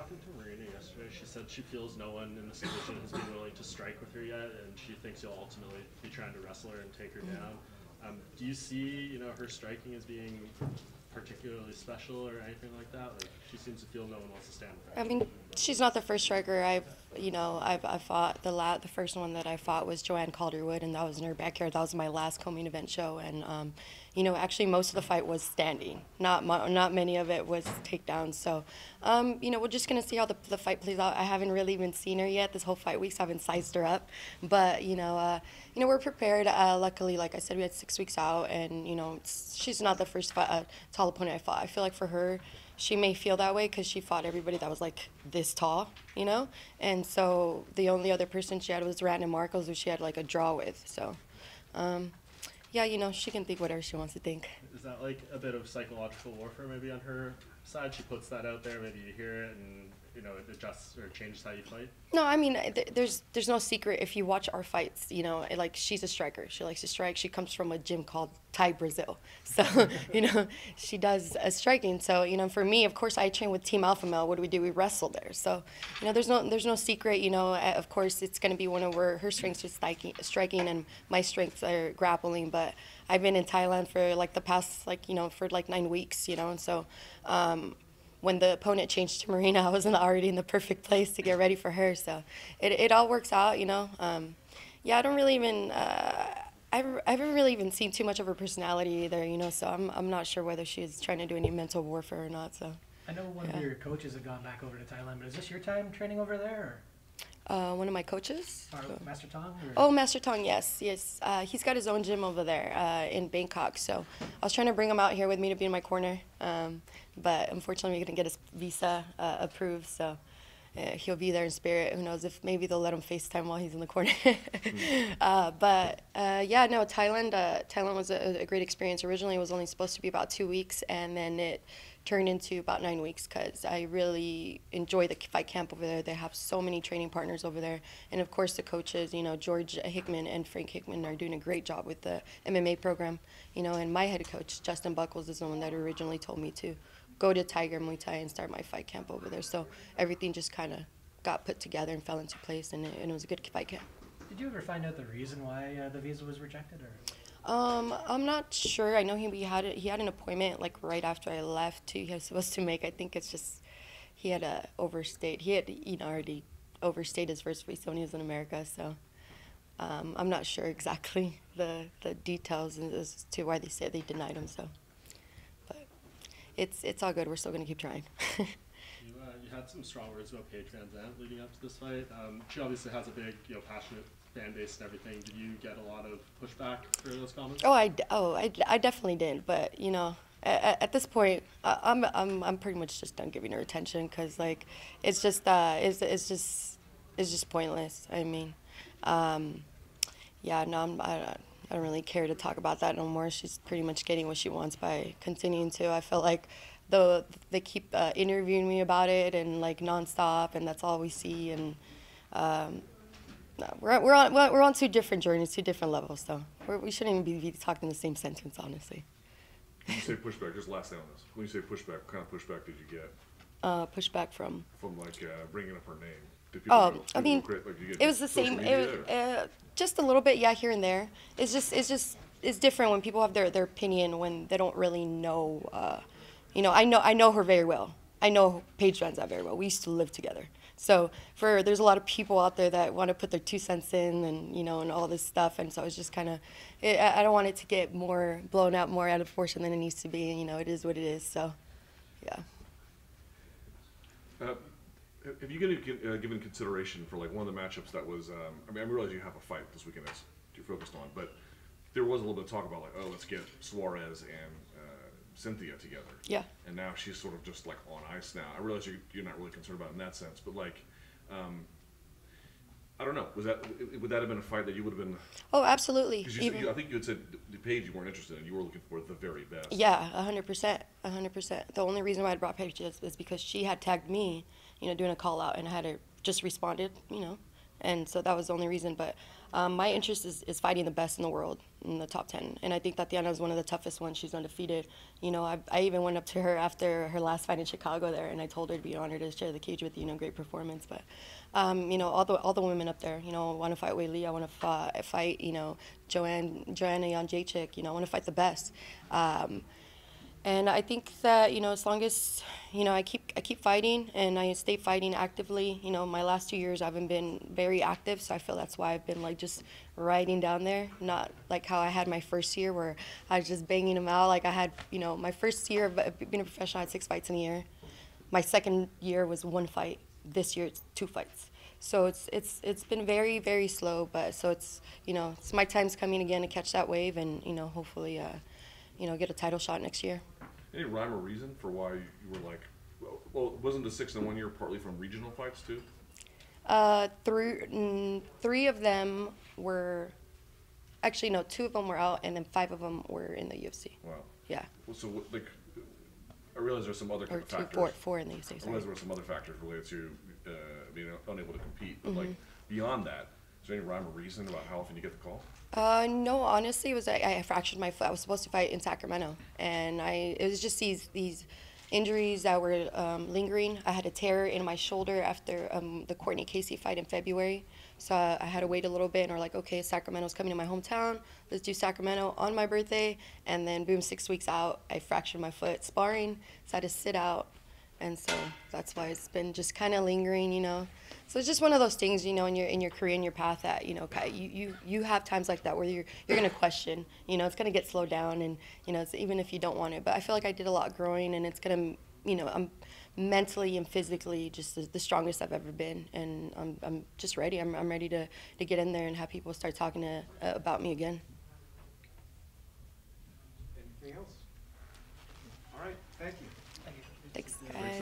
talking to Marina yesterday, she said she feels no one in this division has been willing to strike with her yet, and she thinks you'll ultimately be trying to wrestle her and take her down. Do you see, her striking as being particularly special or anything like that? Like, she seems to feel no one wants to stand with her. I mean, she's not the first striker I've fought. The first one that I fought was Joanne Calderwood, and that was in her backyard. That was my last co-main event show, and actually most of the fight was standing. Not many of it was takedowns. So, we're just gonna see how the fight plays out. I haven't really even seen her yet this whole fight week, so I haven't sized her up. But we're prepared. Luckily, like I said, we had 6 weeks out, and she's not the first tall opponent I fought. I feel like for her, she may feel that way because she fought everybody that was like this tall, and so the only other person she had was Randa Marcos, who she had like a draw with. So, she can think whatever she wants to think. Is that like a bit of psychological warfare maybe on her side? She puts that out there, maybe you hear it, and it adjusts or changes how you fight? No, I mean, there's no secret. If you watch our fights, like she's a striker. She likes to strike. She comes from a gym called Thai Brazil. So, she does striking. So, for me, of course, I train with Team Alpha Male. What do? We wrestle there. So, there's no secret. Of course, it's going to be one of her strengths is striking, and my strengths are grappling. But I've been in Thailand for like the past, for like 9 weeks, and so, when the opponent changed to Marina, I wasn't already in the perfect place to get ready for her. So it all works out, I don't really even, I haven't really even seen too much of her personality either, so I'm not sure whether she's trying to do any mental warfare or not. So I know one of your coaches had gone back over to Thailand, but is this your time training over there? One of my coaches? Master Tong? Oh, Master Tong, yes. He's got his own gym over there in Bangkok. So I was trying to bring him out here with me to be in my corner. But unfortunately, we couldn't get his visa approved. So he'll be there in spirit. Who knows if maybe they'll let him FaceTime while he's in the corner. Thailand was a great experience. Originally, it was only supposed to be about 2 weeks, and then it turned into about 9 weeks because I really enjoy the fight camp over there. They have so many training partners over there. And, of course, the coaches, George Hickman and Frank Hickman are doing a great job with the MMA program. And my head coach, Justin Buckles, is the one that originally told me to go to Tiger Muay Thai and start my fight camp over there. So everything just kind of got put together and fell into place, and it was a good fight camp. Did you ever find out the reason why the visa was rejected? Or? I'm not sure. I know he had an appointment like right after I left. He was supposed to make. I think it's just he had overstayed. He had already overstayed his first visa when he was in America. So I'm not sure exactly the details as to why they said they denied him. So, but it's all good. We're still gonna keep trying. You had some strong words about Paige Van Zandt leading up to this fight. She obviously has a big, passionate fan base and everything. Did you get a lot of pushback for those comments? I definitely did. But at this point, I'm pretty much just done giving her attention because it's just pointless. I mean, I don't really care to talk about that no more. She's pretty much getting what she wants by continuing to. I feel like they keep interviewing me about it and nonstop, and that's all we see. And no, we're on 2 different journeys, 2 different levels. So we shouldn't even be talking the same sentence, honestly. When you say pushback, just last thing on this. When you say pushback, what kind of pushback did you get? Pushback from? From bringing up her name. It was the same. Just a little bit, here and there. It's different when people have their opinion when they don't really know. I know her very well. I know Paige Van Zandt very well. We used to live together. So there's a lot of people out there that want to put their 2 cents in and and all this stuff, and so it's just kind of I don't want it to get more blown out, more out of proportion than it needs to be. It is what it is. So, yeah. Have you given consideration for one of the matchups that was? I realize you have a fight this weekend that you're focused on, but there was a little bit of talk about let's get Suarez and Cynthia together. Yeah. And now she's sort of just on ice now. I realize you're not really concerned about it in that sense, but I don't know. Would that have been a fight that you would have been? Oh, absolutely. I think you had said the Paige you weren't interested in. You were looking for the very best. Yeah, 100%. 100%. The only reason why I brought Paige is because she had tagged me, doing a call out, and I had just responded, and so that was the only reason. But my interest is fighting the best in the world, in the top 10. And I think Tatiana is one of the toughest ones. She's undefeated. You know, I even went up to her after her last fight in Chicago there, and I told her to be honored to share the cage with you. You know, great performance. But you know, all the women up there, you know, want to fight Weili. I want to fight, you know, Joanna Jędrzejczyk. You know, I want to fight the best. And I think that, you know, as long as, you know, I keep fighting and I stay fighting actively, you know, my last 2 years I haven't been very active, so I feel that's why I've been like just riding down there, not like how I had my first year where I was just banging them out. Like I had, you know, my first year of being a professional, I had 6 fights in a year. My second year was 1 fight. This year it's 2 fights. So it's been very, very slow, but so it's, you know, it's my time's coming again to catch that wave and, you know, hopefully, you know, get a title shot next year. Any rhyme or reason for why you were like, well, wasn't the 6 in 1 year partly from regional fights too? 3 of them were, actually no, 2 of them were out, and then 5 of them were in the UFC. Wow. Yeah. Well, so like, I realize there's some other Or factors. four in the UFC. I Sorry. realize there were some other factors related to being unable to compete, but like beyond that, is there any rhyme or reason about how often you get the call? No, honestly, it was I fractured my foot. I was supposed to fight in Sacramento, and it was just these injuries that were lingering. I had a tear in my shoulder after the Courtney Casey fight in February, so I had to wait a little bit. And we're like, okay, Sacramento's coming to my hometown. Let's do Sacramento on my birthday, and then boom, 6 weeks out, I fractured my foot sparring, so I had to sit out. And so that's why it's been just kind of lingering, you know. So it's just one of those things, you know, in your career, in your path that, you know, you have times like that where you're going to question, you know, it's going to get slowed down and, you know, it's, even if you don't want it. But I feel like I did a lot growing and it's going to, you know, I'm mentally and physically just the strongest I've ever been. And I'm just ready. I'm ready to get in there and have people start talking about me again. Anything else? All right, thank you. Thanks, guys.